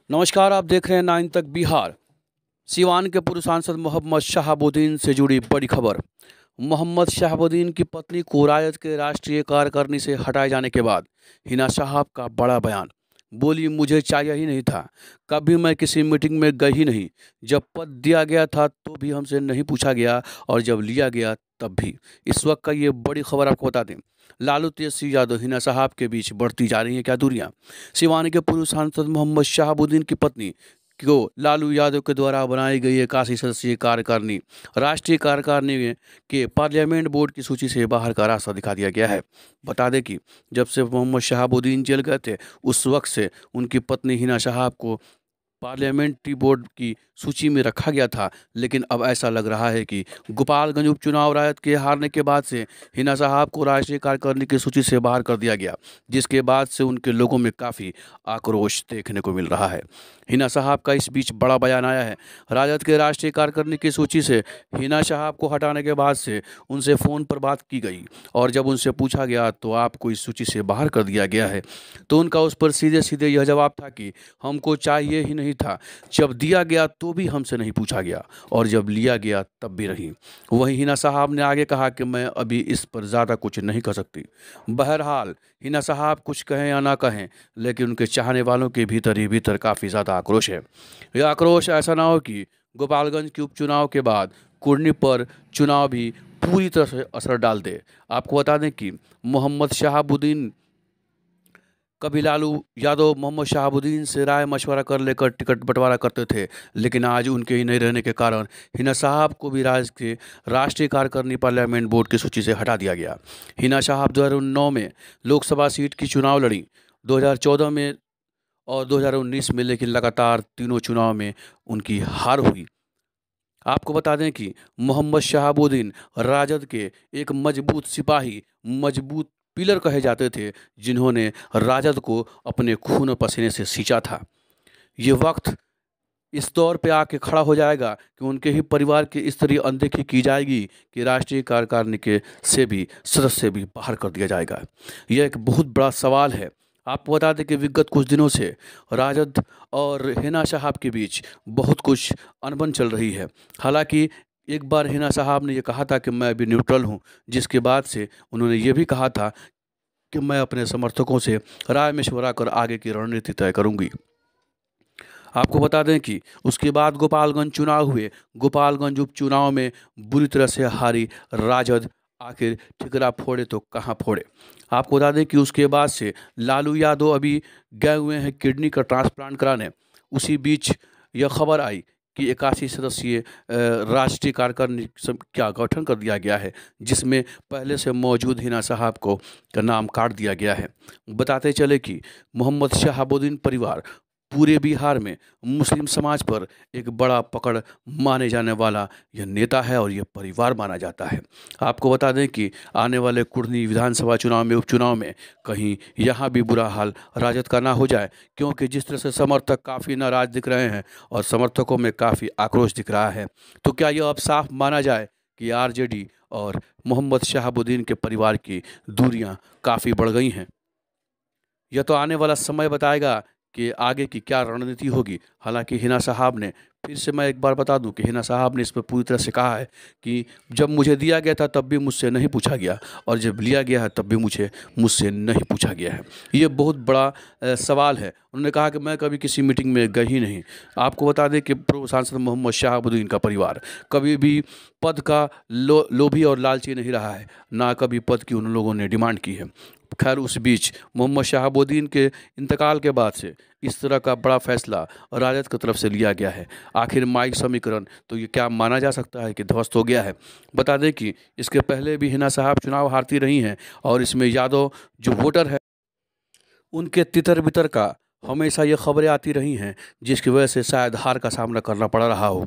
नमस्कार, आप देख रहे हैं 9 तक बिहार। सीवान के पूर्व सांसद मोहम्मद शहाबुद्दीन से जुड़ी बड़ी खबर। मोहम्मद शहाबुद्दीन की पत्नी को राजद के राष्ट्रीय कार्यकारिणी से हटाए जाने के बाद हिना साहब का बड़ा बयान। बोली, मुझे चाहिए ही नहीं था, कभी मैं किसी मीटिंग में गई ही नहीं। जब पद दिया गया था तो भी हमसे नहीं पूछा गया और जब लिया गया तब भी। इस वक्त का ये बड़ी खबर आपको बता दें, लालू तेजस्वी यादव हिना साहब के बीच बढ़ती जा रही हैं क्या दूरियां। सिवानी के पूर्व सांसद मोहम्मद शहाबुद्दीन की पत्नी को लालू यादव के द्वारा बनाई गई 81 सदस्यीय कार्यकारिणी राष्ट्रीय कार्यकारिणी के पार्लियामेंट बोर्ड की सूची से बाहर का रास्ता दिखा दिया गया है। बता दें कि जब से मोहम्मद शहाबुद्दीन जेल गए थे उस वक्त से उनकी पत्नी हिना साहब को पार्लियामेंट्री बोर्ड की सूची में रखा गया था, लेकिन अब ऐसा लग रहा है कि गोपालगंज उपचुनाव रायत के हारने के बाद से हिना साहब को राष्ट्रीय कार्यकारिणी की सूची से बाहर कर दिया गया, जिसके बाद से उनके लोगों में काफ़ी आक्रोश देखने को मिल रहा है। हिना साहब का इस बीच बड़ा बयान आया है। राजद के राष्ट्रीय कार्यकारिणी की सूची से हिना साहब को हटाने के बाद से उनसे फ़ोन पर बात की गई और जब उनसे पूछा गया तो आपको इस सूची से बाहर कर दिया गया है, तो उनका उस पर सीधे सीधे यह जवाब था कि हमको चाहिए ही नहीं था। जब दिया गया तो भी हमसे नहीं पूछा गया और जब लिया गया तब भी नहीं। वहीं हिना साहब ने आगे कहा कि मैं अभी इस पर ज़्यादा कुछ नहीं कर सकती। बहरहाल हिना साहब कुछ कहें या ना कहें, लेकिन उनके चाहने वालों के भीतर ही भीतर काफ़ी ज़्यादा आक्रोश है। यह आक्रोश ऐसा ना हो कि गोपालगंज के उपचुनाव के बाद कुर्नी पर चुनाव भी पूरी तरह से असर डाल दे। आपको बता दें कि मोहम्मद शहाबुद्दीन कभी लालू यादव मोहम्मद शहाबुद्दीन से राय मशवरा कर लेकर टिकट बंटवारा करते थे, लेकिन आज उनके ही नहीं रहने के कारण हिना साहब को भी राज्य के राष्ट्रीय कार्यकारिणी पार्लियामेंट बोर्ड की सूची से हटा दिया गया। हिना साहब 2009 में लोकसभा सीट की चुनाव लड़ी, 2014 में और 2019 में, लेकिन लगातार तीनों चुनाव में उनकी हार हुई। आपको बता दें कि मोहम्मद शहाबुद्दीन राजद के एक मजबूत सिपाही, मजबूत पिलर कहे जाते थे, जिन्होंने राजद को अपने खून पसीने से सींचा था। ये वक्त इस दौर पे आके खड़ा हो जाएगा कि उनके ही परिवार की इस तरह अनदेखी की जाएगी कि राष्ट्रीय कार्यकारिणी के से भी सदस्य भी बाहर कर दिया जाएगा। यह एक बहुत बड़ा सवाल है। आपको बता दें कि विगत कुछ दिनों से राजद और हिना साहब के बीच बहुत कुछ अनबन चल रही है। हालांकि एक बार हिना साहब ने ये कहा था कि मैं अभी न्यूट्रल हूँ, जिसके बाद से उन्होंने ये भी कहा था कि मैं अपने समर्थकों से राय मशवरा कर आगे की रणनीति तय करूंगी। आपको बता दें कि उसके बाद गोपालगंज चुनाव हुए। गोपालगंज उपचुनाव में बुरी तरह से हारी राजद। आखिर ठिकरा फोड़े तो कहाँ फोड़े। आपको बता दें कि उसके बाद से लालू यादव अभी गए हुए हैं किडनी का ट्रांसप्लांट कराने। उसी बीच यह खबर आई कि 81 सदस्यीय राष्ट्रीय कार्यकारिणी का गठन कर दिया गया है, जिसमें पहले से मौजूद हिना साहब को का नाम काट दिया गया है। बताते चले कि मोहम्मद शहाबुद्दीन परिवार पूरे बिहार में मुस्लिम समाज पर एक बड़ा पकड़ माने जाने वाला यह नेता है और यह परिवार माना जाता है। आपको बता दें कि आने वाले कुढ़नी विधानसभा चुनाव में, उपचुनाव में कहीं यहाँ भी बुरा हाल राजद का ना हो जाए, क्योंकि जिस तरह से समर्थक काफ़ी नाराज दिख रहे हैं और समर्थकों में काफ़ी आक्रोश दिख रहा है, तो क्या यह अब साफ माना जाए कि आरजेडी और मोहम्मद शहाबुद्दीन के परिवार की दूरियां काफ़ी बढ़ गई हैं। यह तो आने वाला समय बताएगा कि आगे की क्या रणनीति होगी। हालांकि हिना साहब ने, फिर से मैं एक बार बता दूं कि हिना साहब ने इस पर पूरी तरह से कहा है कि जब मुझे दिया गया था तब भी मुझसे नहीं पूछा गया और जब लिया गया है तब भी मुझसे नहीं पूछा गया है। ये बहुत बड़ा सवाल है। उन्होंने कहा कि मैं कभी किसी मीटिंग में गई ही नहीं। आपको बता दें कि पूर्व सांसद मोहम्मद शहाबुद्दीन का परिवार कभी भी पद का लोभी और लालची नहीं रहा है, ना कभी पद की उन लोगों ने डिमांड की है। खैर, उस बीच मोहम्मद शहाबुद्दीन के इंतकाल के बाद से इस तरह का बड़ा फैसला राजद की तरफ से लिया गया है। आखिर माइक समीकरण तो ये क्या माना जा सकता है कि ध्वस्त हो गया है। बता दें कि इसके पहले भी हिना साहब चुनाव हारती रही हैं और इसमें यादव जो वोटर है उनके तितर बितर का हमेशा ये खबरें आती रही हैं, जिसकी वजह से शायद हार का सामना करना पड़ रहा हो।